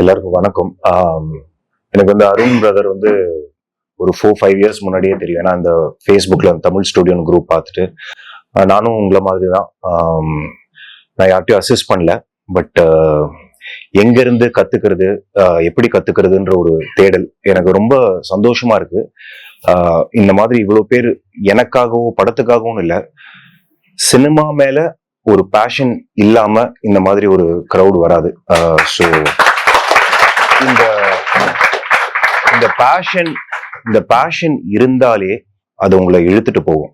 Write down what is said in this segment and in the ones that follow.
எல்லாருக்கும் வணக்கம். எனக்கு வந்து அருண் பிரதர் வந்து ஒரு 4-5 இயர்ஸ் முன்னாடியே தெரியும். ஏன்னா அந்த ஃபேஸ்புக்ல தமிழ் ஸ்டுடியோன்னு குரூப் பார்த்துட்டு நானும் உங்களை மாதிரி தான். நான் யார்கிட்டயும் அசிஸ்ட் பண்ணல. பட் எங்க இருந்து கத்துக்கிறது, எப்படி கத்துக்கிறதுன்ற ஒரு தேடல் எனக்கு ரொம்ப சந்தோஷமா இருக்கு. இந்த மாதிரி இவ்வளவு பேர் எனக்காகவும் படத்துக்காகவும் இல்லை, சினிமா மேல ஒரு பேஷன் இல்லாம இந்த மாதிரி ஒரு கிரௌட் வராது. ஸோ இந்த பேஷன் இருந்தாலே அது உங்களை இழுத்துட்டு போகும்,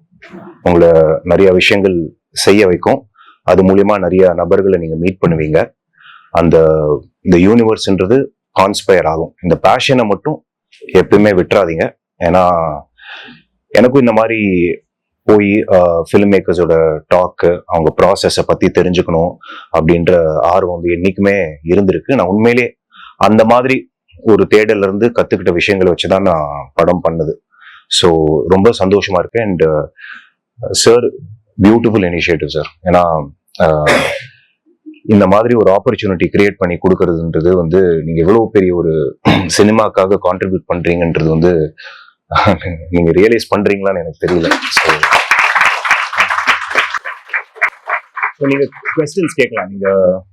உங்களை நிறைய விஷயங்கள் செய்ய வைக்கும். அது மூலியமா நிறைய நபர்களை நீங்க மீட் பண்ணுவீங்க. இந்த யூனிவர்ஸ்ன்றது கான்ஸ்பயர் ஆகும். இந்த பேஷனை மட்டும் எப்பயுமே விட்டுறாதீங்க. ஏன்னா எனக்கும் இந்த மாதிரி போய் ஃபிலிம் மேக்கர்ஸோட டாக்கு, அவங்க ப்ராசஸை பத்தி தெரிஞ்சுக்கணும் அப்படின்ற ஆர்வம் வந்து என்னைக்குமே இருந்திருக்கு. நான் உண்மையிலே அந்த மாதிரி ஒரு தேடல்ல இருந்து கத்துக்கிட்ட விஷயங்களை வச்சுதான் நான் படம் பண்ணது. ஸோ ரொம்ப சந்தோஷமா இருக்கு. And sir, beautiful initiative sir. ஏன்னா இந்த மாதிரி ஒரு ஆப்பர்ச்சுனிட்டி கிரியேட் பண்ணி கொடுக்கறதுன்றது வந்து நீங்க எவ்வளவு பெரிய ஒரு சினிமாக்காக கான்ட்ரிபியூட் பண்றீங்கன்றது வந்து நீங்க ரியலைஸ் பண்றீங்களான்னு எனக்கு தெரியல. ஸோ நீங்க குவெஸ்டின்ஸ் கேட்கலாம்.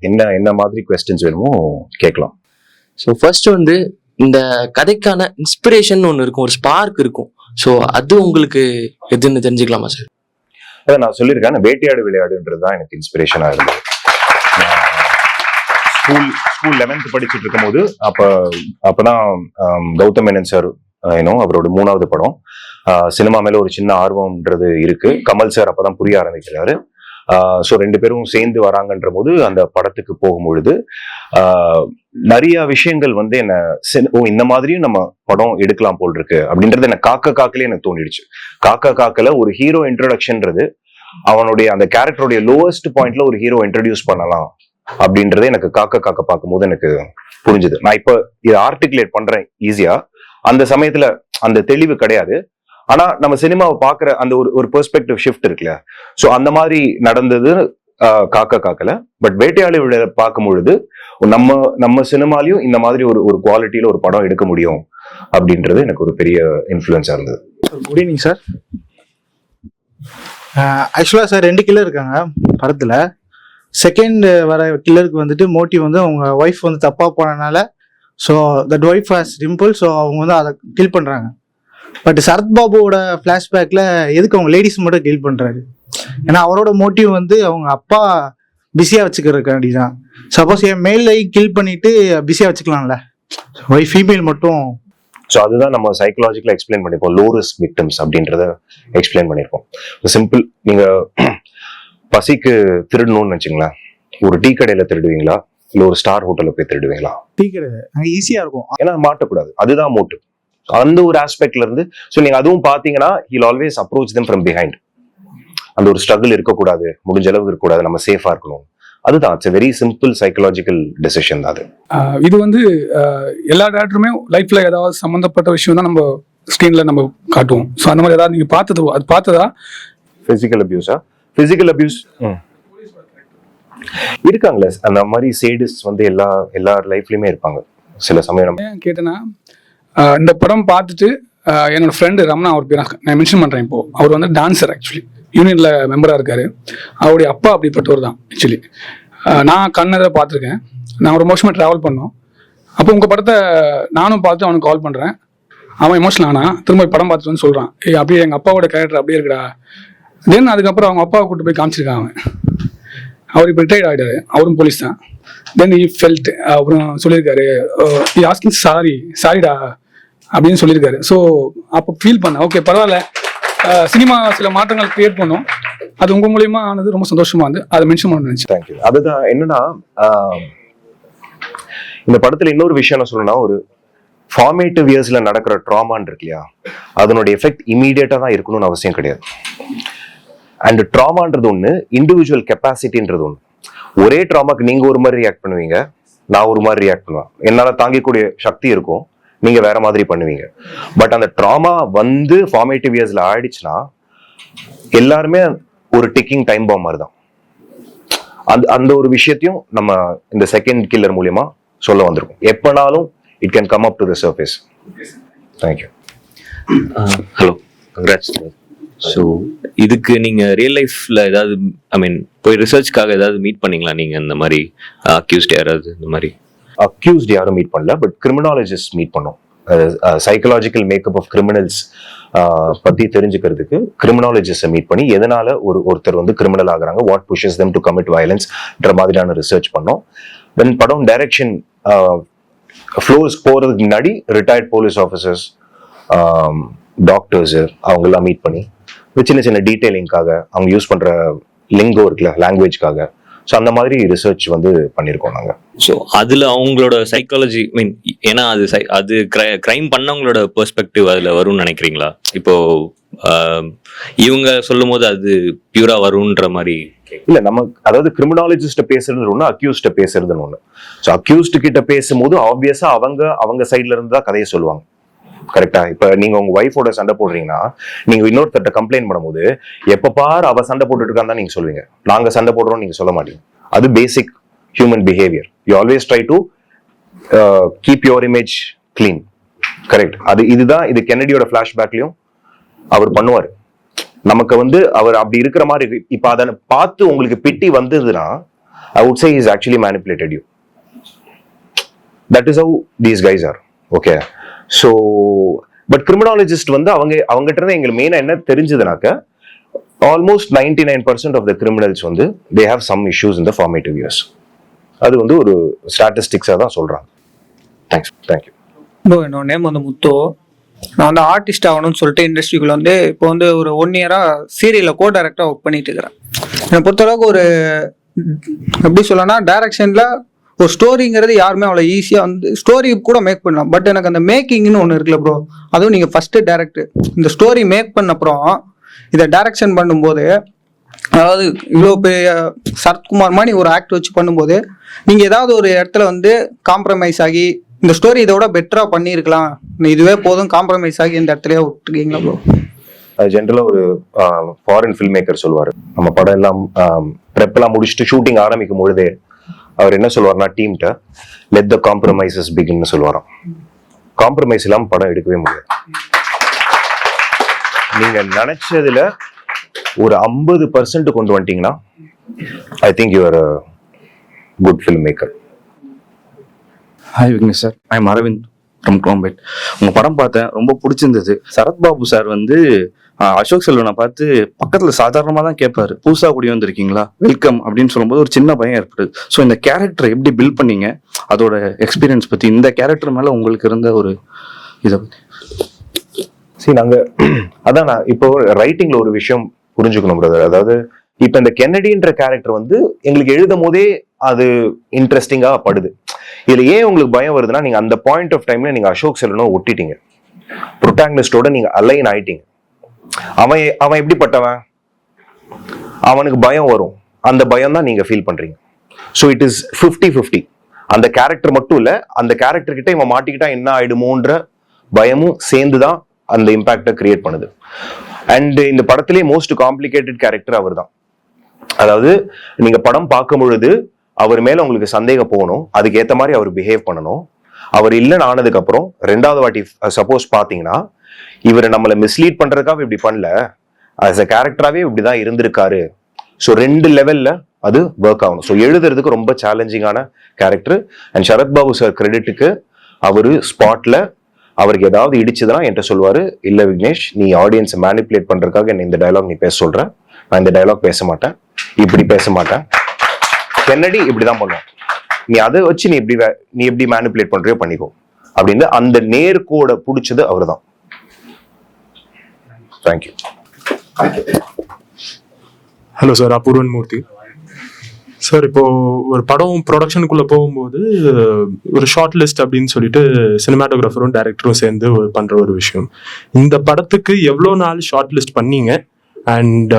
நீங்க என்ன மாதிரி குவெஸ்டின்ஸ் வேணுமோ கேட்கலாம். ஸோ ஃபர்ஸ்ட் வந்து இந்த கதைக்கான இன்ஸ்பிரேஷன் ஒன்று இருக்கும், ஒரு ஸ்பார்க் இருக்கும். ஸோ அது உங்களுக்கு எதுன்னு தெரிஞ்சுக்கலாமா சார்? அதான் நான் சொல்லியிருக்கேன், வேட்டையாடு விளையாடுன்றது தான் எனக்கு இன்ஸ்பிரேஷனா இருந்தது. ஸ்கூல் 11th படிச்சுட்டு இருக்கும் போது அப்பதான் கௌதம் மேனன் சார் அவரோட 3வது படம். சினிமா மேல ஒரு சின்ன ஆர்வம்ன்றது இருக்கு. கமல் சார் அப்பதான் புரிய ஆரம்பிக்கிறாரு. ஸோ 2 பேரும் சேர்ந்து வராங்கன்ற போது அந்த படத்துக்கு போகும்பொழுது நிறைய விஷயங்கள் வந்து என்ன இந்த மாதிரியும் நம்ம படம் எடுக்கலாம் போல் இருக்கு அப்படின்றது எனக்கு காக்கலே எனக்கு தோணிடுச்சு. காக்கல ஒரு ஹீரோ இன்ட்ரோடக்ஷன்றது அவனுடைய அந்த கேரக்டருடைய லோவஸ்ட் பாயிண்ட்ல ஒரு ஹீரோ இன்ட்ரடியூஸ் பண்ணலாம் அப்படின்றத எனக்கு காக்க பார்க்கும்போது எனக்கு புரிஞ்சுது. நான் இப்ப இதை ஆர்டிகுலேட் பண்றேன் ஈஸியா, அந்த சமயத்துல அந்த தெளிவு கிடையாது. ஆனா நம்ம சினிமாவை பாக்குற அந்த ஒரு பெர்ஸ்பெக்டிவ் ஷிஃப்ட் இருக்குல்ல, சோ அந்த மாதிரி நடந்தது காக்கல. பட் வேட்டையாடு பார்க்கும் பொழுது நம்ம சினிமாலையும் இந்த மாதிரி ஒரு குவாலிட்டியில ஒரு படம் எடுக்க முடியும் அப்படின்றது எனக்கு ஒரு பெரிய இன்ஃப்ளூயன்ஸா இருந்தது. Good evening sir. ஆக்சுவலா சார் 2 கில்லர் இருக்காங்க படத்துல. செகண்ட் வர கில்லருக்கு வந்துட்டு மோட்டிவ் வந்து அவங்க ஒய்ஃப் வந்து தப்பா போனனால, so that wife has dimple, so அவங்க வந்து அதை கில் பண்றாங்க. பட் சரத் பாபுவோட பிளாஷ்பேக்ல எதுக்கு அவங்க லேடிஸ் மட்டும் கில் பண்றாரு? ஏன்னா அவரோட மோட்டிவ் வந்து அவங்க அப்பா பிஸியா வச்சுக்கிறதுக்காண்டி தான். சப்போஸ் என் மேல்லையும் கில் பண்ணிட்டு பிஸியா வச்சுக்கலாம்ல, ஒய்ஃப் ஃபீமேல் மட்டும். ஸோ அதுதான் நம்ம சைக்கலாஜிக்கலா எக்ஸ்பிளைன் பண்ணிருப்போம், லோ ரிஸ்க் விக்டிம்ஸ் அப்படின்றத எக்ஸ்பிளைன் பண்ணிருப்போம். சிம்பிள், நீங்க பசிக்கு திருடணும்னு வச்சுங்களேன், ஒரு டீ கடையில திருடுவீங்களா இல்ல ஒரு ஸ்டார் ஹோட்டல்ல போய் திருடுவீங்களா? டீ கடை ஈஸியா இருக்கும், ஏன்னா மாட்டக்கூடாது, அதுதான் மோட்டிவ். அந்த ஒரு ஆஸ்பெக்ட்ல இருந்து ஸோ நீங்க அதுவும் பாத்தீங்கன்னா he'll always approach them from behind. அந்த ஒரு ஸ்ட்ரகிள் இருக்கக்கூடாது, முடிஞ்ச அளவுக்கு இருக்கக்கூடாது, நம்ம சேஃபா இருக்கணும். அதுதான் it's very simple psychological decision தான் அது. இது வந்து எல்லா டேரக்டருமே லைஃப்ல ஏதாவது சம்பந்தப்பட்ட விஷயம் தான் நம்ம ஸ்க்ரீன்ல நம்ம காட்டுவோம். ஸோ அந்த மாதிரி ஏதாவது நீங்க பார்த்ததா பிசிக்கல் அபியூஸா? பிசிக்கல் அபியூஸ் இருக்காங்களே அந்த மாதிரி சேடிஸ் வந்து எல்லா லைஃப்லயுமே இருப்பாங்க சில சமயம். கேட்டேன்னா இந்த படம் பார்த்துட்டு என்னோட ஃப்ரெண்டு ரமணா, அவர் பேர் நான் மென்ஷன் பண்றேன். இப்போ அவர் வந்து டான்சர், ஆக்சுவலி யூனியன்ல மெம்பரா இருக்காரு. அவருடைய அப்பா அப்படிப்பட்டவர் தான் ஆக்சுவலி. நான் கண்ணதை பார்த்துருக்கேன். நான் ஒரு வருஷமா ட்ராவல் பண்ணோம். அப்போ உங்க படத்தை நானும் பார்த்து அவனுக்கு கால் பண்றேன். அவன் எமோஷனல் ஆனா திரும்ப படம் பார்த்துட்டு வந்து சொல்றான், அப்படியே எங்க அப்பாவோட கேரக்டர் அப்படியே இருக்குடா. தென் அதுக்கப்புறம் அவங்க அப்பாவை கூட்டு போய் காமிச்சிருக்காங்க. அவர் இப்போ ரிட்டையர்ட் ஆகிட்டாரு, அவரும் போலீஸ் தான். தென் ஈ ஃபெல்ட், அப்புறம் சொல்லியிருக்காரு ஆஸ்கிங் சாரிடா அப்படின்னு சொல்லியிருக்காரு. ஸோ அப்போ ஃபீல் பண்ண ஓகே பரவாயில்ல, சினிமா சில மாற்றங்கள் கிரியேட் பண்ணோம். அது உங்க மூலியமா ஆனது ரொம்ப சந்தோஷமா வந்து அதை மென்ஷன் பண்ண நினைச்சேன். தேங்க்யூ. அதுதான் என்னன்னா இந்த படத்துல இன்னொரு விஷயம் என்ன சொல்லணும்னா, ஒரு ஃபார்மேட்டிவ் இயர்ஸ்ல நடக்கிற ட்ராமான்னு இருக்கு இல்லையா, அதனுடைய எஃபெக்ட் இமீடியட்டா தான் இருக்கணும்னு அவசியம் கிடையாது. அண்ட் ட்ராமான்றது ஒண்ணு, இண்டிவிஜுவல் கெப்பாசிட்டின்றது ஒண்ணு. ஒரே ட்ராமாக்கு நீங்க ஒரு மாதிரி ரியாக்ட் பண்ணுவீங்க, நான் ஒரு மாதிரி ரியாக்ட் பண்ணுவேன். என்னால தாங்கிக்கூடிய சக்தி இருக்கும், நீங்க வேற மாதிரி பண்ணுவீங்க. பட் அந்த ட்ராமா வந்து ஃபார்மேட்டிவ் இயர்ஸ்ல ஆயிடுச்சுன்னா எல்லாருமே ஒரு டிக்கிங் டைம் பாம் மாதிரி தான். அந்த ஒரு விஷயத்தையும் நம்ம இந்த செகண்ட் கில்லர் மூலியமா சொல்ல வந்திருக்கும். எப்பனாலும் it can come up to the surface. Thank you. Hello, congrats. So இதுக்கு நீங்க ரியல் லைஃப்ல ஏதாவது ஐ மீன் போய் ரிசர்ச்காக ஏதாவது மீட் பண்ணீங்களா நீங்க? இந்த மாதிரி அக்யூஸ்ட் யாராவது இந்த மாதிரி? அக்யூஸ்ட் யாரும் மீட் பண்ணல, பட் கிரிமினாலஜிஸ்ட் மீட் பண்ணோம். சைக்கலாஜிக்கல் மேக்கப் ஆஃப் கிரிமினல்ஸ் பத்தி தெரிஞ்சுக்கிறதுக்கு கிரிமினாலஜிஸ்ட மீட் பண்ணி எதனால ஒருத்தர் வந்து கிரிமினல் ஆகுறாங்க, what pushes them to commit வயலன்ஸ்ன்ற மாதிரியான ரிசர்ச் பண்ணோம். தென் படம் டைரக்ஷன் ஃப்ளோர்ஸ் போறதுக்கு முன்னாடி ரிட்டையர்ட் போலீஸ் ஆஃபீஸர்ஸ், டாக்டர்ஸ் அவங்கெல்லாம் மீட் பண்ணி சின்ன சின்ன டீட்டெயிலிங்காக அவங்க யூஸ் பண்ற லிங்கோ இருக்குல்ல, லாங்குவேஜ்க்காக, ஸோ அந்த மாதிரி ரிசர்ச் வந்து பண்ணியிருக்கோம் நாங்கள். ஸோ அதில் அவங்களோட சைக்காலஜி மீன் ஏன்னா அது கிரைம் பண்ணவங்களோட பெர்ஸ்பெக்டிவ் அதில் வரும்னு நினைக்கிறீங்களா? இப்போ இவங்க சொல்லும் போது அது பியூரா வரும்ன்ற மாதிரி இல்ல, நம்ம அதாவது கிரிமினாலஜிஸ்ட பேசுறது ஒண்ணு, அக்யூஸ்ட பேசுறதுன்னு ஒண்ணு. ஸோ அக்யூஸ்ட் கிட்ட பேசும்போது ஆப்வியஸா அவங்க சைட்ல இருந்து தான் கதையை சொல்லுவாங்க. கரெக்டா? இப்ப நீங்க உங்க ஒய்ஃபோட சண்டை போடுறீங்கன்னா நீங்க இன்னொருத்தட்ட கம்ப்ளைண்ட் பண்ணும்போது எப்ப பார் அவ சண்டை போட்டுட்டு இருக்கான்னு தான் நீங்க சொல்லுவீங்க. நாங்க சண்டை போடுறோம் நீங்க சொல்ல மாட்டீங்க. அது பேசிக் human behaviour. You always try to keep your image clean. Correct? இது கென்னடியோட பிளாஷ்பேக்லயும் அவர் பண்ணுவாரு. நமக்கு வந்து அவர் அப்படி இருக்கிற மாதிரி இருக்கு. இப்ப அதை பார்த்து உங்களுக்கு பிட்டி வந்ததுன்னா I would say is actually manipulated you. That is how these guys are. Okay. So but criminologist வந்து அவங்ககிட்ட இருந்து எங்களுக்கு மெயினா என்ன தெரிஞ்சதுனாக்க ஆல்மோஸ்ட் 99% ஆஃப் த கிரிமினல்ஸ் வந்து they have some issues in the formative years. அது வந்து ஒரு ஸ்டாட்டிஸ்டிக்ஸாக தான் சொல்றாங்க. தேங்க்யூ. ப்ரோ, என்னோட நேம் வந்து முத்து. நான் வந்து ஆர்டிஸ்ட் ஆகணும்னு சொல்லிட்டு இண்டஸ்ட்ரிக்குள்ள வந்து இப்போ வந்து ஒரு 1 இயரா சீரியலில் கோ டைரக்டா ஒர்க் பண்ணிட்டு இருக்கிறேன். என்னை பொறுத்தளவுக்கு ஒரு எப்படி சொல்லனா, டைரக்ஷன்ல ஒரு ஸ்டோரிங்கிறது யாருமே அவ்வளோ ஈஸியாக வந்து ஸ்டோரி கூட மேக் பண்ணலாம். பட் எனக்கு அந்த மேக்கிங்னு ஒன்று இருக்குல்ல ப்ரோ, அதுவும் நீங்கள் ஃபஸ்ட்டு டேரக்டர் இந்த ஸ்டோரி மேக் பண்ண அப்புறம் இதை டைரக்ஷன் பண்ணும்போது, அதாவது இவ்வளோ பெரிய சரத்குமார் மாதிரி ஒரு ஆக்ட் வச்சு பண்ணும்போது நீங்கள் ஏதாவது ஒரு இடத்துல வந்து காம்ப்ரமைஸ் ஆகி இந்த ஸ்டோரி இதோட பெட்டராக பண்ணியிருக்கலாம், இதுவே போதும் காம்ப்ரமைஸ் ஆகி இந்த இடத்துலயே விட்டுருக்கீங்களா ப்ரோ? ஜென்ரலா ஒரு ஃபாரின் ஃபில்ம் மேக்கர் சொல்லுவாரு, நம்ம படம் எல்லாம் ப்ரெப்லாம் முடிச்சுட்டு ஷூட்டிங் ஆரம்பிக்கும் பொழுதே அவர் என்ன சொல்லுவார்னா, டீம்கிட்ட லெட் த காம்ப்ரமைசஸ் பிகின்னு சொல்லுவாராம். காம்ப்ரமைஸ் இல்லாம படம் எடுக்கவே முடியாது. நீங்க நினைச்சதுல ஒரு 50% கொண்டு வந்துட்டீங்கன்னா I think you are a good filmmaker. Hi Vignesh sir, I am Aravind from Chromepet. உங்கள் படம் பார்த்தேன், ரொம்ப பிடிச்சிருந்தது. சரத்பாபு சார் வந்து அசோக் செல்வனை பார்த்து பக்கத்தில் சாதாரணமாக தான் கேட்பாரு, புதுசாக கூடிய வந்திருக்கீங்களா, வெல்கம் அப்படின்னு சொல்லும்போது ஒரு சின்ன பயம் ஏற்படுது. ஸோ இந்த கேரக்டரை எப்படி பில்ட் பண்ணீங்க, அதோட எக்ஸ்பீரியன்ஸ் பற்றி, இந்த கேரக்டர் மேலே உங்களுக்கு இருந்த ஒரு இதை பற்றி. சரி, அதான் நான் இப்போ ரைட்டிங்ல ஒரு விஷயம் புரிஞ்சுக்கணும் பிரதர். அதாவது இப்ப இந்த கென்னடின்ற கேரக்டர் வந்து எங்களுக்கு எழுதும் போதே அது இன்ட்ரெஸ்டிங்கா படுது. இதுல ஏன் உங்களுக்கு பயம் வருதுன்னா, நீங்க அந்த பாயிண்ட் ஆஃப் டைம்ல நீங்க அசோக் செல்வனை ஒட்டிட்டீங்க, ப்ரொட்டாகனிஸ்டோட நீங்க அலைன் ஆயிட்டீங்க. அவன் எப்படிப்பட்டவன், அவனுக்கு பயம் வரும், அந்த பயம் தான் நீங்க ஃபீல் பண்றீங்க. So it is 50-50. அந்த கேரக்டர் மட்டும் இல்ல, அந்த கேரக்டர் கிட்ட இவன் மாட்டிக்கிட்டா என்ன ஆயிடுமோன்ற பயமும் சேர்ந்துதான் அந்த இம்பாக்டை கிரியேட் பண்ணுது. அண்ட் இந்த படத்திலே மோஸ்ட் காம்ப்ளிகேட்டட் கேரக்டர் அவர் தான். அதாவது நீங்க படம் பார்க்கும் பொழுது அவர் மேல உங்களுக்கு சந்தேகம் போகணும், அதுக்கு ஏத்த மாதிரி அவர் பிஹேவ் பண்ணணும். அவர் இல்லைன்னு ஆனதுக்கு அப்புறம் 2வது வாட்டி சப்போஸ் பாத்தீங்கன்னா, இவர் நம்மளை மிஸ்லீட் பண்றதுக்காக இப்படி பண்ணல, ஆஸ் அ கேரக்டராகவே இப்படிதான் இருந்திருக்காரு. ஸோ 2 லெவல்ல அது ஒர்க் ஆகணும். ஸோ எழுதுறதுக்கு ரொம்ப சேலஞ்சிங்கான கேரக்டர். அண்ட் சரத்பாபு சார் கிரெடிட்டுக்கு அவரு ஸ்பாட்ல அவருக்கு ஏதாவது இடிச்சதுன்னா என்கிட்ட சொல்லுவாரு, இல்ல விக்னேஷ், நீ ஆடியன்ஸை மேனிப்புலேட் பண்றதுக்காக என்ன இந்த டயலாக் நீ பேச சொல்ற, நான் இந்த டயலாக் பேச மாட்டேன், இப்படி பேச மாட்டேன், கென்னடி இப்படிதான் பண்ணுவோம், நீ அதை வச்சு நீ எப்படி மேனிப்புலேட் பண்றியோ பண்ணிக்கோ அப்படின்னு அந்த நேர்கோட பிடிச்சது அவர் தான். தேங்க்யூ. ஹலோ சார், அபூர்வன் மூர்த்தி சார். இப்போ ஒரு படம் ப்ரொடக்ஷனுக்குள்ள போகும்போது ஒரு ஷார்ட் லிஸ்ட் அப்படின்னு சொல்லிட்டு சினிமாட்டோகிராஃபரும் டைரக்டரும் சேர்ந்து பண்ற ஒரு விஷயம். இந்த படத்துக்கு எவ்வளோ நாள் ஷார்ட் லிஸ்ட் பண்ணீங்க அண்ட்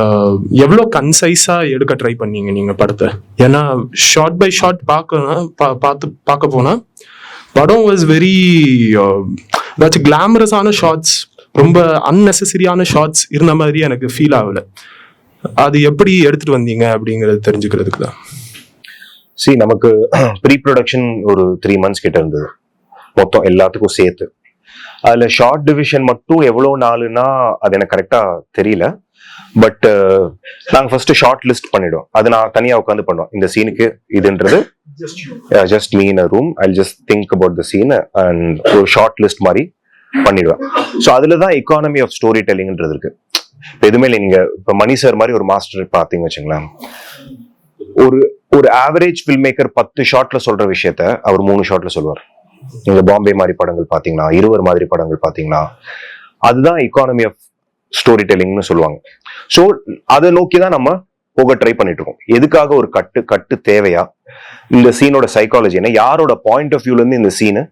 எவ்வளோ கன்சைஸா எடுக்க ட்ரை பண்ணீங்க நீங்க படத்தை? ஏன்னா ஷார்ட் பை ஷார்ட் பார்க்க போனா படம் வாஸ் வெரி ஏதாச்சும் கிளாமரஸான ஷார்ட்ஸ், ரொம்ப அன்னெசரியான ஷார்ட்ஸ் இருந்த மாதிரி எனக்கு ஃபீல் ஆகல. அது எப்படி எடுத்துட்டு வந்தீங்க அப்படிங்கறது தெரிஞ்சுக்கிறதுக்கு தான். நமக்கு ப்ரீ ப்ரொடக்ஷன் ஒரு 3 months கிட்ட இருந்தது மொத்தம் எல்லாத்துக்கும் சேர்த்து. அதுல ஷார்ட் டிவிஷன் மட்டும் எவ்வளவு நாளுன்னா அது எனக்கு கரெக்டா தெரியல. பட் நாங்க ஃபர்ஸ்ட் ஷார்ட் லிஸ்ட் பண்ணிடுவோம். அது நான் தனியா உட்காந்து பண்ணுவோம். இந்த சீனுக்கு இதுன்றது just me in a room, I just think about the scene and ஒரு ஷார்ட் லிஸ்ட் மாதிரி பண்ணிடுவேன். ஸோ அதுலதான் எக்கானமி ஆஃப் ஸ்டோரி டெல்லிங்ன்றது இருக்கு. இப்போ எதுவுமே இல்லை, நீங்க இப்போ மணி சார் மாதிரி ஒரு மாஸ்டர் பார்த்தீங்க வச்சுங்களேன், ஒரு ஆவரேஜ் ஃபில்ம் மேக்கர் 10 ஷார்ட்ல சொல்ற விஷயத்த அவர் 3 ஷார்ட்ல சொல்லுவார். நீங்க பாம்பே மாதிரி படங்கள் பாத்தீங்கன்னா, 20 மாதிரி படங்கள் பாத்தீங்கன்னா, அதுதான் எக்கானமி ஆஃப் ஸ்டோரி டெல்லிங்னு சொல்லுவாங்க. ஸோ அதை நோக்கி தான் நம்ம போக ட்ரை பண்ணிட்டு இருக்கோம். எதுக்காக ஒரு கட்டு தேவையா, இந்த சீனோட சைக்காலஜி என்ன, யாரோட பாயிண்ட் ஆஃப் வியூல இருந்து இந்த சீனு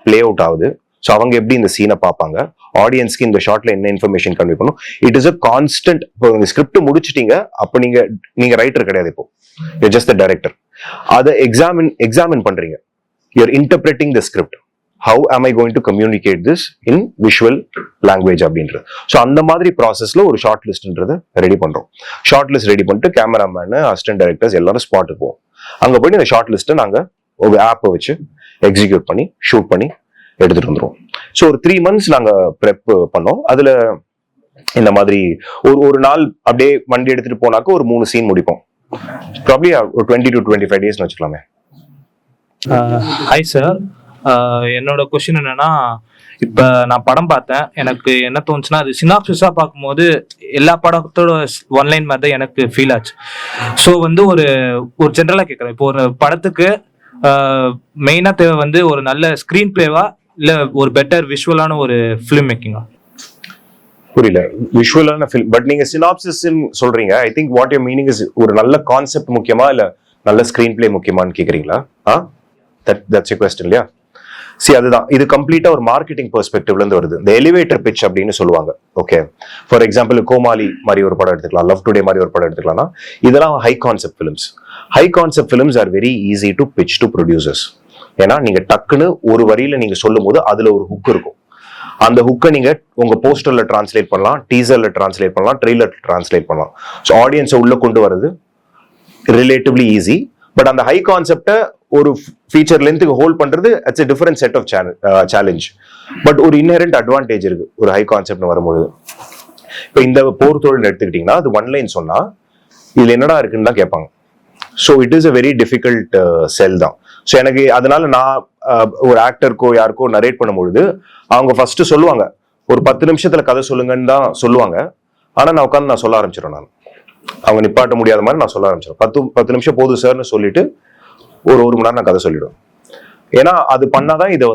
பிளே அவுட் ஆகுது, ஸோ அவங்க எப்படி இந்த சீனை பார்ப்பாங்க, ஆடியன்ஸ்க்கு இந்த ஷார்ட்ல என்ன இன்ஃபர்மேஷன் கன்வே பண்ணும். It is a constant. இப்போ இந்த ஸ்கிரிப்ட் முடிச்சிட்டீங்க, அப்போ நீங்க ரைட்டர் கிடையாது, இப்போ ஜஸ்ட் த டைரக்டர். அதை எக்ஸாமின் பண்றீங்க. You're interpreting the script. How am I going to communicate this in visual language அப்படின்றது. ஸோ அந்த மாதிரி ப்ராசஸ்ல ஒரு ஷார்ட் லிஸ்ட்ன்றதை ரெடி பண்றோம். ஷார்ட் லிஸ்ட் ரெடி பண்ணிட்டு கேமராமேனு, அசிஸ்டன்ட் டைரக்டர்ஸ் எல்லாரும் ஸ்பாட்டுக்கு போவோம். அங்க போயிட்டு இந்த ஷார்ட் லிஸ்ட்டை நாங்க ஒரு ஆப்பை வச்சு எக்ஸிக்யூட் பண்ணி ஷூட் பண்ணி எடுத்துட்டு வந்துருவோம். ஸோ ஒரு 3 months நாங்க ப்ரெப் பண்ணோம். அதுல இந்த மாதிரி ஒரு நாள் அப்படியே வண்டி எடுத்துட்டு போனாக்க ஒரு 3 சீன் முடிப்போம். ப்ராப்ளி ஒரு 20 to 25 days வச்சுக்கலாமே. ஹாய் சார், என்னோட கொஸ்டின் என்னன்னா, இப்போ நான் படம் பார்த்தேன், எனக்கு என்ன தோணுச்சுன்னா, அது சினாப்சிஸாக பார்க்கும்போது எல்லா படத்தோட ஒன்லைன் மாதிரி தான் எனக்கு ஃபீல் ஆச்சு. ஸோ ஒரு ஜென்ரலாக கேட்குறேன், இப்போ ஒரு படத்துக்கு மெயினாக தேவை ஒரு நல்ல ஸ்க்ரீன் பிளேவா இல்லை ஒரு பெட்டர் விஷுவலான ஒரு ஃபிலிம் மேக்கிங்கா? புரியல. விஷுவலான ஃபிலிம், பட் நீங்க சினாப்சிஸ் சொல்றீங்க. I think what your meaning is ஒரு நல்ல கான்செப்ட் முக்கியமா இல்ல நல்ல ஸ்கிரீன் பிளே முக்கியமான்னு கேக்குறீங்களா? That's your question, இல்லையா? அதுதான் இது கம்ப்ளீட்டா ஒரு மார்க்கெட்டிங் பெர்ஸ்பெக்டிவ்ல இருந்து வருது. இந்த எலிவேட்டர் பிட்ச் அப்படின்னு சொல்லுவாங்க. ஓகே, ஃபார் எக்ஸாம்பிள் கோமாளி மாதிரி ஒரு படம் எடுத்துக்கலாம், லவ் டுடே மாதிரி ஒரு படம் எடுத்துக்கலாம்னா இதெல்லாம் high concept films. High concept films are very easy to pitch to producers. ஏன்னா நீங்க டக்குன்னு ஒரு வரியில நீங்க சொல்லும் போது அதுல ஒரு ஹுக் இருக்கும். அந்த ஹுக்கை நீங்க உங்க போஸ்டர்ல டிரான்ஸ்லேட் பண்ணலாம், டீசர்ல டிரான்ஸ்லேட் பண்ணலாம், ட்ரெய்லர் டிரான்ஸ்லேட் பண்ணலாம். ஸோ ஆடியன்ஸை உள்ள கொண்டு வர்றது ரிலேட்டிவ்லி ஈஸி. பட் அந்த ஹை கான்செப்டை ஒரு ஃபீச்சர் லென்த்துக்கு ஹோல்ட் பண்றது it's a different set of challenge. But ஒரு இன்ஹெரண்ட் அட்வான்டேஜ் இருக்கு ஒரு ஹை கான்செப்ட் வரும்போது. இப்போ இந்த போர் தொழில் எடுத்துக்கிட்டீங்கன்னா அது ஒன்லைன் சொன்னா இதுல என்னடா இருக்குன்னு தான் கேட்பாங்க. So it is a very difficult செல் தான். ஸோ எனக்கு அதனால நான் ஒரு ஆக்டருக்கோ யாருக்கோ நரேட் பண்ணும்பொழுது அவங்க ஃபர்ஸ்ட் சொல்லுவாங்க ஒரு 10 நிமிஷத்துல கதை சொல்லுங்கன்னு தான் சொல்லுவாங்க. ஆனா நான் உட்காந்து நான் சொல்ல ஆரம்பிச்சிடும். நான் அவங்க நிப்பாட்ட முடியாத மாதிரி நான் சொல்ல ஆரம்பிச்சிடும். 10 நிமிஷம் போதும் சார்னு சொல்லிட்டு ஒரு மணி நேரம் நான் கதை சொல்லிடுவேன். ஏன்னா அது பண்ணாதான் இதை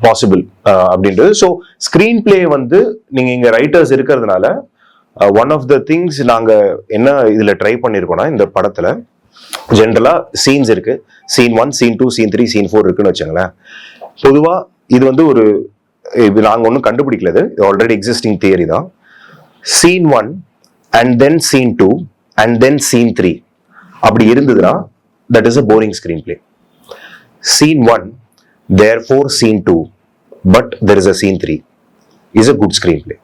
பாசிபிள் அப்படின்றது. ஸோ ஸ்கிரீன் பிளே நீங்க இங்க ரைட்டர்ஸ் இருக்கிறதுனால ஒன் ஆஃப் த திங்ஸ் நாங்க என்ன இதுல ட்ரை பண்ணிருக்கோம்னா, இந்த படத்துல ஜென்ரலா சீன்ஸ் இருக்கு. சீன் 1, சீன் 2, சீன் 3, சீன் 4 இருக்குன்னு வச்சுங்களேன். பொதுவா இது இது நாங்க ஒன்றும் கண்டுபிடிக்கல, இது ஆல்ரெடி எக்ஸிஸ்டிங் தியரி தான். Scene 1 and then scene 2 and then scene 3 அப்படி இருந்ததுன்னா that is a boring screenplay. Scene 1 therefore scene 2 but there is a scene 3 is a good screenplay.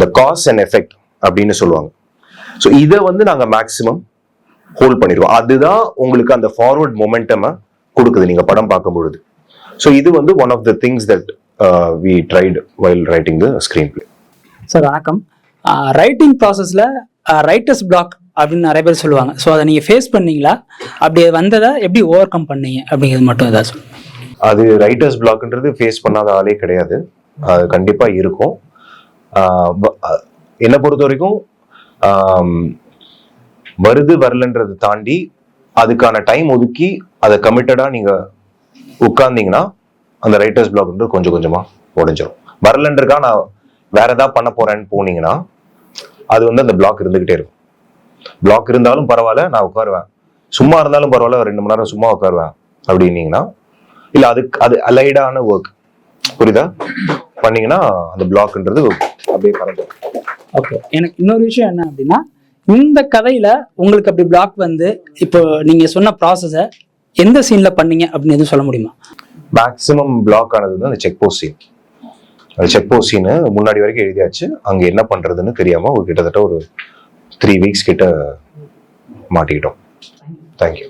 The cause and effect அப்படின்னு சொல்லுவாங்க. So இதை நாங்க maximum hold பண்ணிடுவோம். அதுதான் உங்களுக்கு அந்த ஃபார்வர்ட் மொமெண்டம் கொடுக்குது நீங்க படம் பார்க்கும் பொழுது. ஸோ இது one of the things that we tried while writing the screenplay. Sir வணக்கம். ரைட்டிங் ப்ராசஸ்ல ரைட்டர்ஸ் பிளாக் அப்படின்னு நிறைய பேர் சொல்லுவாங்க. ஸோ அதை நீங்க ஃபேஸ் பண்ணீங்களா? அப்படி வந்ததை எப்படி ஓவர் கம் பண்ணீங்க அப்படிங்கிறது மட்டும் ஏதாவது சொல்லுங்க. அது ரைட்டர்ஸ் பிளாக்ன்றது ஃபேஸ் பண்ணாத ஆளே கிடையாது. அது கண்டிப்பா இருக்கும். என்னை பொறுத்த வரைக்கும் வருது வரலன்றதை தாண்டி அதுக்கான டைம் ஒதுக்கி அதை கமிட்டடா நீங்க உட்கார்ந்தீங்கன்னா அந்த ரைட்டர்ஸ் பிளாக்ன்றது கொஞ்சம் கொஞ்சமா உடைஞ்சிடும். வரலன்றக்கா நான் வேற ஏதாவது பண்ண போறேன்னு போனீங்கன்னா அது அந்த பிளாக் இருந்துகிட்டே இருக்கும். பிளாக் இருந்தாலும் பரவாயில்ல, நான் உட்காருவேன். சும்மா இருந்தாலும் பரவாயில்ல, 2 மணி நேரம் சும்மா உட்காருவேன் அப்படின்னீங்கன்னா, இல்ல அது அலைடான ஒர்க் புரியுதா பண்ணீங்கன்னா அந்த பிளாக்ன்றது அப்படியே பறந்துடும். ஓகே, எனக்கு இன்னொரு விஷயம் என்ன அப்படின்னா, இந்த கதையில உங்களுக்கு அப்படி பிளாக் இப்போ நீங்க சொன்ன ப்ராசஸை எந்த சீன்ல பண்ணீங்க அப்படின்னு எதுவும் சொல்ல முடியுமா? மேக்சிமம் பிளாக் ஆனது அந்த செக் போஸ்ட் சீன். அந்த செக் போஸ்ட் சீனு முன்னாடி வரைக்கும் எழுதியாச்சு. அங்க என்ன பண்றதுன்னு தெரியாம கிட்டத்தட்ட ஒரு 3 weeks கிட்ட மாட்டிக்கிட்டோம். Thank you.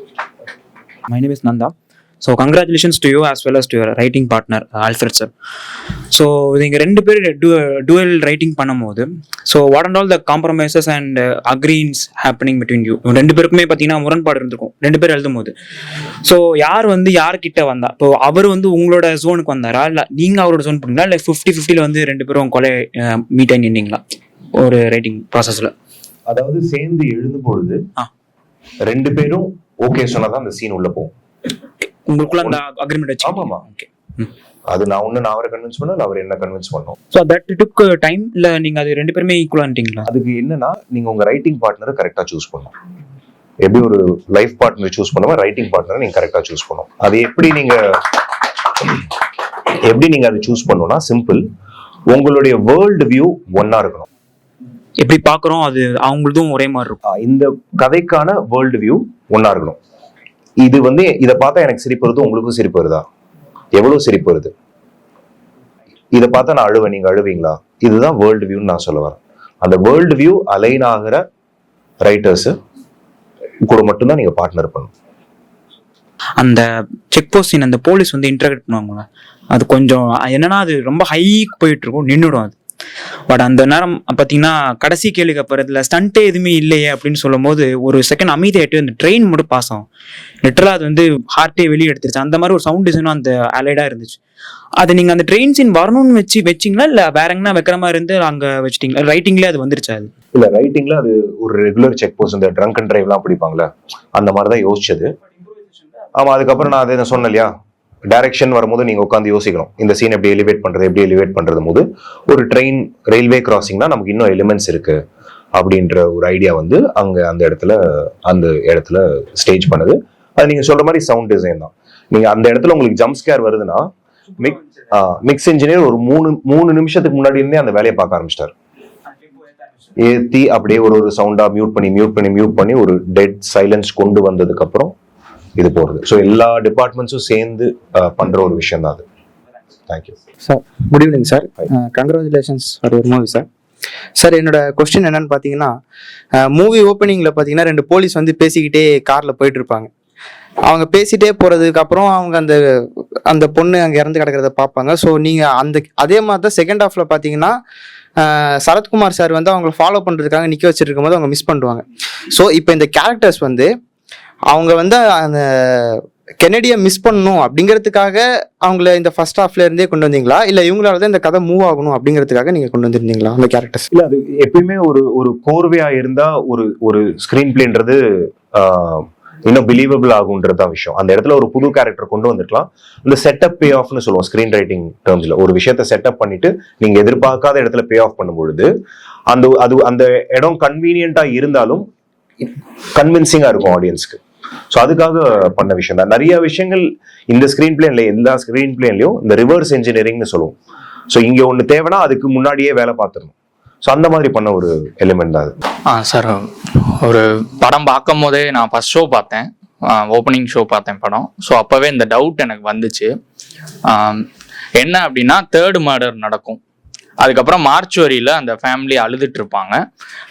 My name is Nanda. So congratulations to you as well as to your writing partner Alfred sir. So நீங்க ரெண்டு பேர் dual writing பண்ணும்போது so what and all the compromises and agreements happening between you ரெண்டு பேருக்குமே பார்த்தீங்கன்னா முரண்பாடு இருந்திருக்கும் ரெண்டு பேர் எழுதும்போது. ஸோ யார் வந்து யார்கிட்ட வந்தா இப்போ அவர் வந்து உங்களோட ஜோனுக்கு வந்தாரா இல்லை நீங்கள் அவரோட ஜோன் பண்ணீங்களா இல்லை 50-50 வந்து ரெண்டு பேரும் கொலை மீட் ஆகி நின்னீங்களா ஒரு ரைட்டிங் ப்ராசஸில்? அதாவது சேர்ந்து எழுதும் பொழுது ரெண்டு பேரும் ஓகே சொன்னாதான் அந்த சீன் உள்ள போகும். உங்களுக்குள்ள அந்த அக்ரிமெண்ட் வச்சு? ஆமாமா. ஓகே. அது நான் அவரை கன்வின்ஸ் பண்ணல, அவர் என்ன கன்வின்ஸ் பண்ணோம். ஸோ தட் டுக் டைம் இல்லை நீங்கள் அது ரெண்டு பேருமே ஈக்குவலான்ட்டீங்களா? அதுக்கு என்னன்னா நீங்க உங்க ரைட்டிங் பார்ட்னரை கரெக்டா சூஸ் பண்ணணும். எப்படி ஒரு லைஃப் பார்ட்னர் சூஸ் பண்ணுமோ ரைட்டிங் பார்ட்னரை நீங்க கரெக்டா சூஸ் பண்ணணும். அது எப்படி நீங்க அதை சூஸ் பண்ணணும்னா சிம்பிள், உங்களுடைய வேர்ல்டு வியூ ஒன்னா இருக்கணும். எப்படி பாக்குறோம் அது அவங்களுக்கும் ஒரே மாதிரி இருக்கும். இந்த கதைக்கான வேர்ல்டு வியூ ஒன்னா இருக்கணும். இது வந்து இதை பார்த்தா எனக்கு சிரிப்பு வருது, உங்களுக்கும் சிரிப்பு வருதா? எவ்வளவு சிரிப்பு வருது? இதை பார்த்தா நான் அழுவேன், நீங்க அழுவீங்களா? இதுதான் வேர்ல்டு வியூன்னு நான் சொல்ல வரேன். அந்த வேர்ல்டு வியூ அலைன் ஆகிற ரைட்டர்ஸ் கூட மட்டும்தான் நீங்க பார்ட்னர் பண்ணணும். அந்த செக் போஸ்ட் அந்த போலீஸ் வந்து இன்டர்கேட் பண்ணுவாங்களா, அது கொஞ்சம் என்னன்னா அது ரொம்ப ஹைக்கு போயிட்டு இருக்கும், நின்றுடும் அது. பட் அந்த நேரம் பார்த்தீங்கன்னா கடைசி கேள்விக்கு அப்புறத்துல ஸ்டண்ட்டே எதுவுமே இல்லையே அப்படின்னு சொல்லும் போது ஒரு செகண்ட் அமைதியாயிட்டு அந்த ட்ரெயின் மட்டும் பாஸ் ஆகும். லிட்டரலா அது வந்து ஹார்ட்டே வெளியே எடுத்துருச்சு. அந்த மாதிரி ஒரு சவுண்ட் டிசைனும் அந்த அலைடா இருந்துச்சு. அது நீங்க அந்த ட்ரெயின் சீன் வரணும்னு வச்சிங்களா இல்ல வேற எங்கன்னா வைக்கிற மாதிரி இருந்து அங்க வச்சிட்டீங்களா? ரைட்டிங்ல அது வந்துருச்சா? அது இல்ல, ரைட்டிங்ல அது ஒரு ரெகுலர் செக் போஸ்ட், இந்த ட்ரங்க் அண்ட் டிரைவ்லாம் பிடிப்பாங்களே அந்த மாதிரிதான் யோசிச்சது. ஆமா, அதுக்கப்புறம் நான் அதை சொன்னேன் இல்லையா, டைரக்ஷன் வரும்போது நீங்க உட்காந்து யோசிக்கணும் இந்த சீன் எப்படி எலிவேட் பண்றது போது ஒரு ட்ரெயின் ரயில்வே கிராசிங்னா நமக்கு இன்னும் எலிமெண்ட்ஸ் இருக்கு அப்படின்ற ஒரு ஐடியா வந்து அந்த இடத்துல ஸ்டேஜ் பண்ணுது. அது நீங்க சொல்ற மாதிரி சவுண்ட் டிசைன் தான். நீங்க அந்த இடத்துல உங்களுக்கு ஜம்ப் ஸ்கேர் வருதுன்னா மிக்ஸ் இன்ஜினியர் ஒரு மூணு நிமிஷத்துக்கு முன்னாடி இருந்தே அந்த வேலையை பார்க்க ஆரம்பிச்சிட்டாரு. ஏத்தி அப்படியே ஒரு சவுண்டா மியூட் பண்ணி ஒரு டெட் சைலன்ஸ் கொண்டு வந்ததுக்கு அப்புறம் இது போறது. ஸோ எல்லா டிபார்ட்மெண்ட்ஸும் சேர்ந்து பண்ற ஒரு விஷயம் தான் அது. Thank you sir. Good evening sir. Congratulations for your movie sir. Sir, என்னோட கொஸ்டின் என்னன்னு பார்த்தீங்கன்னா, மூவி ஓப்பனிங்கில் பார்த்தீங்கன்னா 2 போலீஸ் வந்து பேசிக்கிட்டே காரில் போயிட்டு இருப்பாங்க. அவங்க பேசிட்டே போகிறதுக்கு அப்புறம் அவங்க அந்த பொண்ணு அங்கே இறந்து கிடக்கிறத பார்ப்பாங்க. ஸோ நீங்கள் அதே மாதிரி தான் செகண்ட் ஹாஃபில் பார்த்தீங்கன்னா சரத்குமார் சார் வந்து அவங்களை ஃபாலோ பண்ணுறதுக்காக நிற்க வச்சுருக்கும் போது அவங்க மிஸ் பண்ணுவாங்க. ஸோ இப்போ இந்த கேரக்டர்ஸ் வந்து அவங்க வந்து அந்த கெனடியை மிஸ் பண்ணணும் அப்படிங்கிறதுக்காக அவங்கள இந்த ஃபர்ஸ்ட் ஹாஃப்ல இருந்தே கொண்டு வந்தீங்களா, இல்லை இவங்களால தான் இந்த கதை மூவ் ஆகணும் அப்படிங்கிறதுக்காக நீங்கள் கொண்டு வந்திருந்தீங்களா அந்த கேரக்டர்ஸ்? இல்லை, அது எப்பயுமே ஒரு கோர்வையா இருந்தா ஒரு ஸ்கிரீன் பிளேன்றது இன்னும் பிலீவபிள் ஆகுன்றதுதான் விஷயம். அந்த இடத்துல ஒரு புது கேரக்டர் கொண்டு வந்துருக்கலாம். இந்த செட்டப் பே ஆஃப்னு சொல்லுவோம் ஸ்கிரீன் ரைட்டிங் டேர்ம்ஸ்ல. ஒரு விஷயத்த செட்டப் பண்ணிட்டு நீங்க எதிர்பார்க்காத இடத்துல பே ஆஃப் பண்ணும் பொழுது அந்த இடம் கன்வீனியன்டா இருந்தாலும் கன்வின்சிங்கா இருக்கும் ஆடியன்ஸ்க்கு. ஸோ அதுக்காக பண்ண விஷயம் தான். நிறைய விஷயங்கள் இந்த ஸ்கிரீன் பிளேன்ல எல்லா ஸ்கிரீன் பிளேன்லயும் இந்த ரிவர்ஸ் இன்ஜினியரிங்னு சொல்லுவோம். ஸோ இங்க ஒன்று தேவைன்னா அதுக்கு முன்னாடியே வேலை பார்த்துடணும். ஸோ அந்த மாதிரி பண்ண ஒரு எலிமெண்ட் தான் அது. சார், ஒரு படம் பார்க்கும் போதே நான் ஃபர்ஸ்ட் ஷோ பார்த்தேன், ஓப்பனிங் ஷோ பார்த்தேன் படம். ஸோ அப்போவே இந்த டவுட் எனக்கு வந்துச்சு. என்ன அப்படின்னா 3rd மர்டர் நடக்கும், அதுக்கப்புறம் மார்ச்சுவரியில் அந்த ஃபேமிலி அழுதுட்டு இருப்பாங்க.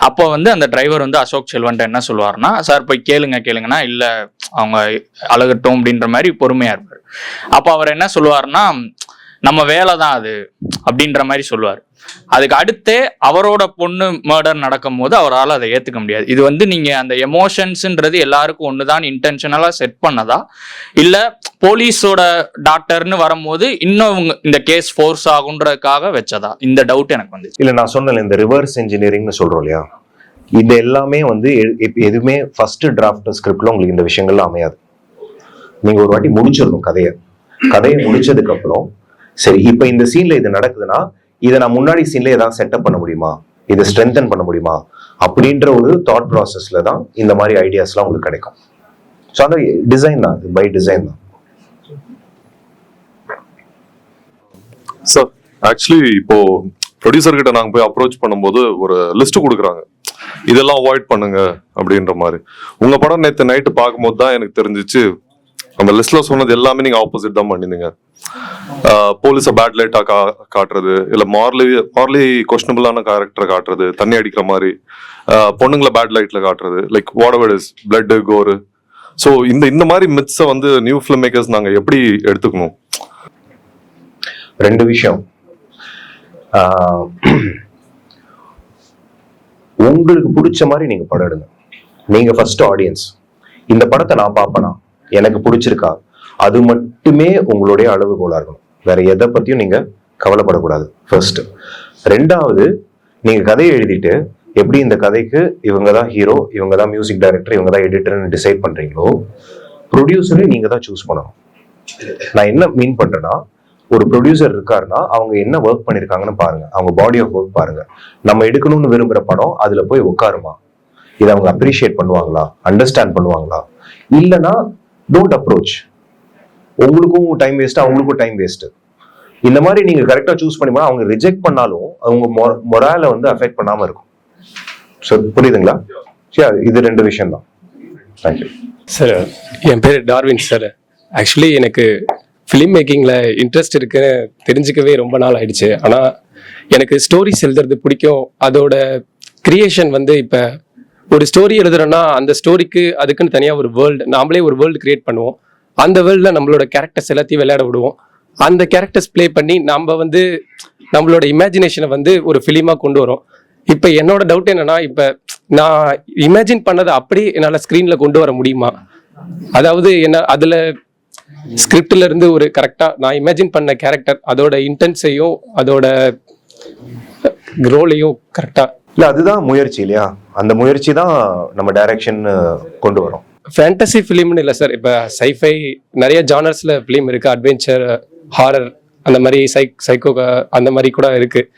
அப்போ வந்து அந்த டிரைவர் வந்து அசோக் செல்வன்ட்ட என்ன சொல்லுவாருன்னா, சார் போய் கேளுங்கன்னா இல்லை அவங்க அழுகட்டும் அப்படின்ற மாதிரி பொறுமையாக இருப்பார். அப்போ அவர் என்ன சொல்லுவாருன்னா, நம்ம வேலை தான் அது அப்படின்ற மாதிரி சொல்லுவார். அதுக்கு அடுத்தே அவரோட பொண்ணு மர்டர் நடக்கும் போது அவரால் அதை ஏற்றுக்க முடியாது. இது வந்து நீங்கள் அந்த எமோஷன்ஸுன்றது எல்லாருக்கும் ஒன்று தான் இன்டென்ஷனலாக செட் பண்ணதா, இல்லை போலீஸோட டாக்டர்னு வரும்போது இன்னும் இந்த கேஸ் ஃபோர்ஸ் ஆகுன்றதுக்காக வச்சதா? இந்த டவுட் எனக்கு வந்து. இல்லை, நான் சொன்னேன் இந்த ரிவர்ஸ் இன்ஜினியரிங்னு சொல்கிறோம் இல்லையா, இது எல்லாமே வந்து எதுவுமே ஃபர்ஸ்ட் டிராஃப்ட் ஸ்கிரிப்ட்ல உங்களுக்கு இந்த விஷயங்கள்லாம் அமையாது. நீங்கள் ஒரு வாட்டி முடிச்சிடணும் கதையை முடிச்சதுக்கு அப்புறம் சரி இப்போ இந்த சீன்ல இது நடக்குதுன்னா இதை நான் முன்னாடி சீன்ல ஏதாவது செட்டப் பண்ண முடியுமா, இதை ஸ்ட்ரென்தன் பண்ண முடியுமா அப்படின்ற ஒரு தாட் ப்ராசஸ்ல தான் இந்த மாதிரி ஐடியாஸ்லாம் உங்களுக்கு கிடைக்கும். ஸோ அந்த டிசைன் தான், பை டிசைன் தான். சார், ஆக்சுவலி இப்போ ப்ரொடியூசர் கிட்ட நாங்கள் போய் அப்ரோச் பண்ணும்போது ஒரு லிஸ்ட் கொடுக்குறாங்க, இதெல்லாம் அவாய்ட் பண்ணுங்க அப்படின்ற மாதிரி. உங்க படம் நேற்று நைட்டு பார்க்கும்போது தான் எனக்கு தெரிஞ்சிச்சு அந்த லிஸ்ட்ல சொன்னது எல்லாமே நீங்க ஆப்போசிட் தான் பண்ணிருந்தீங்க. போலீஸை பேட் லைட்டா காட்டுறது, இல்ல மார்லி கொஸ்டனபிளான கேரக்டரை காட்டுறது, தண்ணி அடிக்கிற மாதிரி, பொண்ணுங்களை பேட் லைட்ல காட்டுறது, like whatever is blood gore so இந்த மாதிரி மித்ஸை வந்து நியூ ஃபிலிம் மேக்கர்ஸ் நாங்க எப்படி எடுத்துக்கணும்? ரெண்டு விஷயம். உங்களுக்கு பிடிச்ச மாதிரி நீங்க படம் எடுங்க. நீங்க ஃபர்ஸ்ட் ஆடியன்ஸ். இந்த படத்தை நான் பார்ப்பேனா, எனக்கு பிடிச்சிருக்கா, அது மட்டுமே உங்களுடைய அளவுகோலா இருக்கணும். வேற எதை பத்தியும் நீங்க கவலைப்படக்கூடாது ஃபர்ஸ்ட். ரெண்டாவது, நீங்க கதையை எழுதிட்டு எப்படி இந்த கதைக்கு இவங்க தான் ஹீரோ, இவங்க தான் மியூசிக் டைரக்டர், இவங்க தான் எடிட்டர்னு டிசைட் பண்றீங்களோ, ப்ரொடியூசரை நீங்க தான் சூஸ் பண்ணணும். நான் என்ன மீன் பண்றேன்னா, ஒரு ப்ரொடியூசர் இருக்காருன்னா அவங்க என்ன ஒர்க் பண்ணிருக்காங்கன்னு பாருங்க, அவங்க பாடி ஆஃப் ஒர்க் பாருங்க. நம்ம எடுக்கணும்னு விரும்புற படம் அதுல போய் உட்காருமா, இதை அவங்க அப்ரிஷியேட் பண்ணுவாங்களா, அண்டர்ஸ்டாண்ட் பண்ணுவாங்களா? இல்லைன்னா டோன்ட் அப்ரோச். உங்களுக்கும் டைம் வேஸ்ட், அவங்களுக்கும் டைம் வேஸ்ட். இந்த மாதிரி நீங்க கரெக்டா சூஸ் பண்ணி அவங்க ரிஜெக்ட் பண்ணாலும் அவங்க மொரால வந்து அஃபெக்ட் பண்ணாம இருக்கும். ஸோ புரியுதுங்களா? இது ரெண்டு விஷயம் தான். Thank you sir. என் பேர் டார்வின் சார். ஆக்சுவலி எனக்கு ஃபிலிம் மேக்கிங்கில் இன்ட்ரெஸ்ட் இருக்குன்னு தெரிஞ்சுக்கவே ரொம்ப நாள் ஆயிடுச்சு. ஆனால் எனக்கு ஸ்டோரிஸ் எழுதுறது பிடிக்கும். அதோட கிரியேஷன் வந்து இப்போ ஒரு ஸ்டோரி எழுதுறோன்னா அந்த ஸ்டோரிக்கு அதுக்குன்னு தனியாக ஒரு வேர்ல்டு, நாமளே ஒரு வேர்ல்டு கிரியேட் பண்ணுவோம். அந்த வேர்ல்டில் நம்மளோட கேரக்டர்ஸ் எல்லாத்தையும் விளையாட விடுவோம். அந்த கேரக்டர்ஸ் ப்ளே பண்ணி நம்ம வந்து நம்மளோட இமேஜினேஷனை வந்து ஒரு ஃபிலிமாக கொண்டு வரோம். இப்போ என்னோட டவுட் என்னன்னா, இப்போ நான் இமேஜின் பண்ணதை அப்படி என்னால் ஸ்க்ரீனில் கொண்டு வர முடியுமா? அதாவது என்ன அதில் ஸ்கிரிப்ட்ல இருந்து ஒரு கரெக்டாக நான் இமேஜின் பண்ண கேரக்டர் அதோட இன்டென்ஸையும் அதோட ரோலையும் கரெக்டாக இல்லை, அதுதான் முயற்சி இல்லையா? அந்த முயற்சி தான் நம்ம டைரக்ஷன் கொண்டு வரோம். ஃபேண்டசி ஃபிலிம்னு இல்லை சார். இப்போ சைஃபை நிறைய ஜானர்ஸில் ஃபிலிம் இருக்குது. அட்வென்ச்சர், ஹாரர், அந்த மாதிரி சைக்கோ அந்த மாதிரி கூட இருக்குது.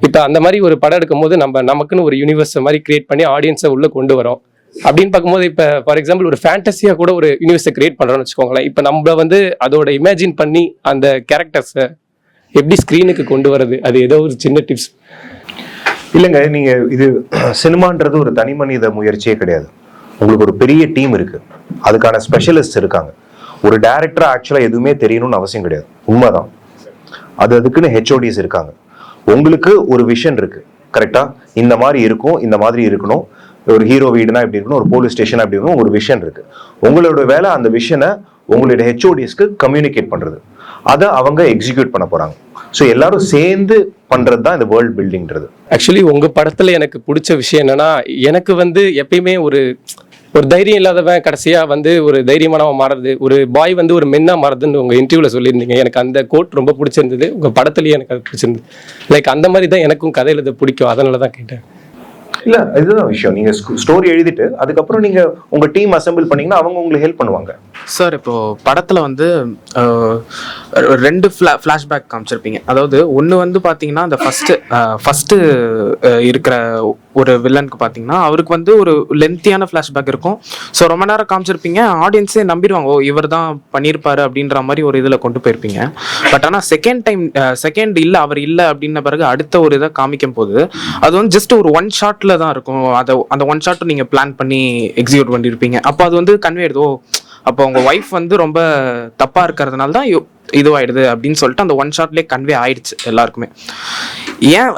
இப்போ அந்த மாதிரி ஒரு படம் எடுக்கும் போது நமக்குன்னு ஒரு யூனிவர்ஸ் மாதிரி கிரியேட் பண்ணி ஆடியன்ஸை உள்ளே கொண்டு வரோம். அப்படின்னு பார்க்கும்போது இப்போ ஃபார் எக்ஸாம்பிள் ஒரு ஃபேண்டஸியாக கூட ஒரு யூனிவர்ஸை கிரியேட் பண்ணுறோம்னு வச்சுக்கோங்களேன். இப்போ நம்ம வந்து அதோட இமேஜின் பண்ணி அந்த கேரக்டர்ஸை எப்படி ஸ்க்ரீனுக்கு கொண்டு வர்றது, அது ஏதோ ஒரு சின்ன டிப்ஸ். இல்லைங்க, நீங்க இது சினிமான்றது ஒரு தனி மனித முயற்சியே கிடையாது. உங்களுக்கு ஒரு பெரிய டீம் இருக்கு, அதுக்கான ஸ்பெஷலிஸ்ட் இருக்காங்க. ஒரு டைரக்டரா ஆக்சுவலா எதுவுமே தெரியணும்னு அவசியம் கிடையாது, உண்மைதான். அதுக்குன்னு ஹெச்ஓடிஸ் இருக்காங்க. உங்களுக்கு ஒரு விஷன் இருக்கு, கரெக்டா? இந்த மாதிரி இருக்கும், இந்த மாதிரி இருக்கணும், ஒரு ஹீரோ வீடுனா இப்படி இருக்கணும், ஒரு போலீஸ் ஸ்டேஷன் அப்படி இருக்கணும், ஒரு விஷன் இருக்கு. உங்களோட வேலை அந்த விஷனை உங்களுடைய ஹெச்ஓடிஸ்க்கு கம்யூனிகேட் பண்றது, அதை அவங்க எக்ஸிக்யூட் பண்ண போறாங்க. ஸோ எல்லாரும் சேர்ந்து பண்றது தான் இந்த வேர்ல்ட் பில்டிங்கிறது. ஆக்சுவலி உங்க படத்துல எனக்கு பிடிச்ச விஷயம் என்னன்னா, எனக்கு வந்து எப்பயுமே ஒரு தைரியம் இல்லாதவன் கடைசியா வந்து ஒரு தைரியமானவ மாறுறது, ஒரு பாய் வந்து ஒரு மென்னா மாறுதுன்னு உங்க இன்டர்வியூல சொல்லியிருந்தீங்க. எனக்கு அந்த கோட் ரொம்ப பிடிச்சிருந்தது. உங்க படத்துலயே எனக்கு அது பிடிச்சிருந்தது. லைக் அந்த மாதிரி தான் எனக்கும் கதையில இது பிடிக்கும், அதனால தான் கேட்டேன். இல்ல, இதுதான் விஷயம். நீங்க ஸ்டோரி எழுதிட்டு அதுக்கப்புறம் நீங்க உங்க டீம் அசெம்பிள் பண்ணீங்கன்னா அவங்க உங்களுக்கு ஹெல்ப் பண்ணுவாங்க. சார், இப்போ படத்துல வந்து ரெண்டு ஃபிளாஷ்பேக் காமிச்சிருப்பீங்க. அதாவது ஒன்று வந்து பார்த்தீங்கன்னா அந்த ஃபர்ஸ்ட் இருக்கிற ஒரு வில்லனுக்கு பார்த்தீங்கன்னா அவருக்கு வந்து ஒரு லென்த்தியான ஃப்ளாஷ்பேக் இருக்கும். ஸோ ரொம்ப நேரம் காமிச்சிருப்பீங்க, ஆடியன்ஸே நம்பிடுவாங்க, ஓ இவர் தான் பண்ணியிருப்பாரு அப்படின்ற மாதிரி ஒரு இதில் கொண்டு போயிருப்பீங்க. பட் ஆனால் செகண்ட் இல்லை அவர் இல்லை அப்படின்ன பிறகு அடுத்த ஒரு இதை காமிக்கும் போது அது வந்து ஜஸ்ட் ஒரு ஒன் ஷாட்ல தான் இருக்கும். அந்த ஒன் ஷாட் நீங்கள் பிளான் பண்ணி எக்ஸிக்யூட் பண்ணியிருப்பீங்க. அப்போ அது வந்து கன்வே ஆயிடுதோ, அப்போ உங்க ஒய்ஃப் வந்து ரொம்ப தப்பா இருக்கிறதுனால தான் இதுவாயிடுது அப்படின்னு சொல்லிட்டு அந்த ஒன் ஷாட்லேயே கன்வே ஆயிடுச்சு எல்லாருக்குமே. ஏன்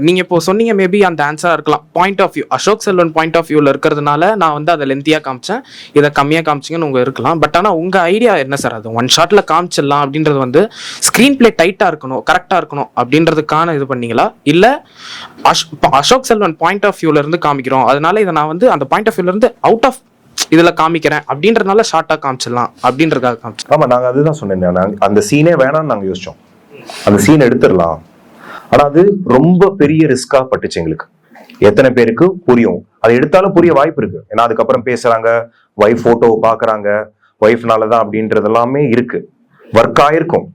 நீங்க இப்போ சொன்னீங்க, மேபி அந்த ஆன்சரா இருக்கலாம். Point of view, Ashok Selvan point of வியூல இருக்கிறதுனால நான் வந்து அதை லென்த்தியா காமிச்சேன், இதை கம்மியா காமிச்சிங்கன்னு உங்க இருக்கலாம். பட் ஆனால் உங்க ஐடியா என்ன சார்? அது ஒன் ஷாட்ல காமிச்சிடலாம் அப்படின்றது வந்து ஸ்கிரீன் பிளே டைட்டா இருக்கணும், கரெக்டா இருக்கணும் அப்படின்றதுக்கான இது பண்ணீங்களா? இல்ல அசோக் செல்வன் பாயிண்ட் ஆஃப் வியூல இருந்து காமிக்கிறோம், அதனால இதை நான் வந்து அந்த பாயிண்ட் ஆஃப் வியூல இருந்து அவுட் ஆஃப் இதுல காமிக்கிறேன் அப்படின்றதுனால ஷார்ட்டா காமிச்சிடலாம் அப்படின்றதுக்காக காமிச்சோம்? ஆமா, நாங்க அதுதான் சொன்னேன். அந்த சீனே வேணாம்னு நாங்க யோசிச்சோம். அந்த சீன் எடுத்துடலாம், ஆனா அது ரொம்ப பெரிய ரிஸ்கா பட்டுச்சு எங்களுக்கு. எத்தனை பேருக்கு புரியும்? அதை எடுத்தாலும் புரிய வாய்ப்பு இருக்கு. ஏன்னா அதுக்கப்புறம் பேசுறாங்க, ஒய்ஃப் போட்டோவை பாக்குறாங்க, ஒய்ஃப்னாலதான் அப்படின்றது எல்லாமே இருக்கு, ஒர்க் ஆயிருக்கும்.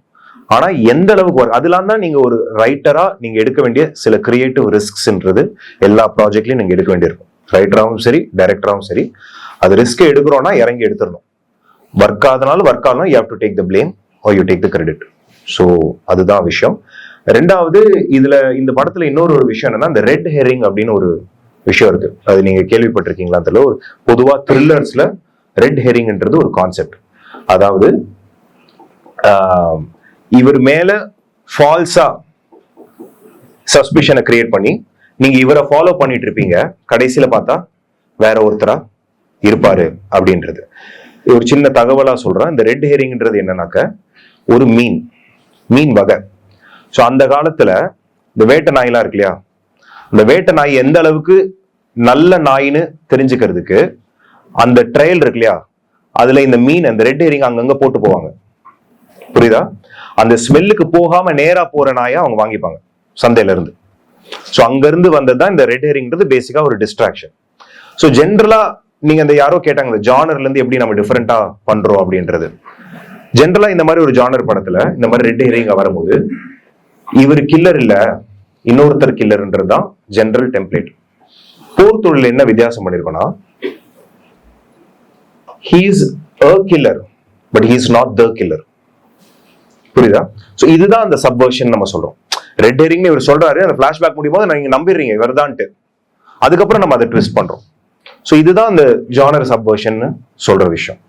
ஆனா எந்த அளவுக்கு அதெல்லாம் தான் நீங்க ஒரு ரைட்டரா நீங்க எடுக்க வேண்டிய சில கிரியேட்டிவ் ரிஸ்க்ஸ்ன்றது எல்லா ப்ராஜெக்ட்லயும் நீங்க எடுக்க வேண்டியிருக்கும். ரைட்டராகவும் சரி, டைரக்டராகவும் சரி, அது ரிஸ்க் எடுக்கிறோம்னா இறங்கி எடுத்துடணும். ஒர்க் ஆகுதுனாலும் ஒர்க் ஆகணும், you have to take the blame are you take the credit. So அதுதான் விஷயம். ரெண்டாவது, இதுல இந்த படத்துல இன்னொரு ஒரு விஷயம் என்னன்னா, இந்த ரெட் ஹெரிங் அப்படின்னு ஒரு விஷயம் இருக்கு. அது நீங்க கேள்விப்பட்டிருக்கீங்களா தெரியல. ஒரு பொதுவா த்ரில்லர்ஸ்ல ரெட் ஹெரிங்ன்றது ஒரு கான்செப்ட். அதாவது இவர் மேல ஃபால்ஸா சஸ்பிஷனை கிரியேட் பண்ணி நீங்க இவரை ஃபாலோ பண்ணிட்டு இருப்பீங்க, கடைசியில பார்த்தா வேற ஒருத்தரா இருப்பாரு அப்படின்றது. ஒரு சின்ன தகவலா சொல்றேன். இந்த ரெட் ஹெரிங்ன்றது என்னன்னாக்க ஒரு மீன் வகை. ஸோ அந்த காலத்துல இந்த வேட்டை நாயெல்லாம் இருக்கு இல்லையா, இந்த வேட்டை நாய் எந்த அளவுக்கு நல்ல நாயின்னு தெரிஞ்சுக்கிறதுக்கு அந்த ட்ரையல் இருக்கு இல்லையா, அதுல இந்த மீன் அந்த ரெட் ஹெரிங் அங்கங்க போட்டு போவாங்க. புரியுதா? அந்த ஸ்மெல்லுக்கு போகாம நேரா போற நாயை அவங்க வாங்கிப்பாங்க சந்தையில இருந்து. ஸோ அங்க இருந்து வந்ததுதான் இந்த ரெட் ஹெரிங்ன்றது பேசிக்கா ஒரு டிஸ்ட்ராக்ஷன். ஸோ ஜென்ரலா நீங்க இந்த யாரோ கேட்டாங்க இந்த ஜானர்ல இருந்து எப்படி நம்ம டிஃபரெண்டா பண்றோம் அப்படின்றது. ஜென்ரலா இந்த மாதிரி ஒரு ஜானர் படத்துல இந்த மாதிரி ரெட் ஹெரிங் வரும்போது இவர் கில்லர் இல்ல இன்னொருத்தர் கில்லர்ன்றதுதான் ஜென்ரல் டெம்ப்ளேட். போர் தொழில் என்ன வித்தியாசம் பண்ணிருக்கோம்னா, he is a killer but he is not the killer. புரியுதா? சோ இதுதான் அந்த சப்வர்ஷன் நம்ம சொல்றோம். ரெட் ஹெரிங் இவர் சொல்றாரு, அந்த பிளாஷ்பேக் முடியும் போது நீங்க நம்பிடுறீங்க இவர்தான்ட்டு, அதுக்கப்புறம் நம்ம அதை ட்விஸ்ட் பண்றோம். சோ இதுதான் அந்த ஜானர் சப்வர்ஷன் சொல்ற விஷயம்.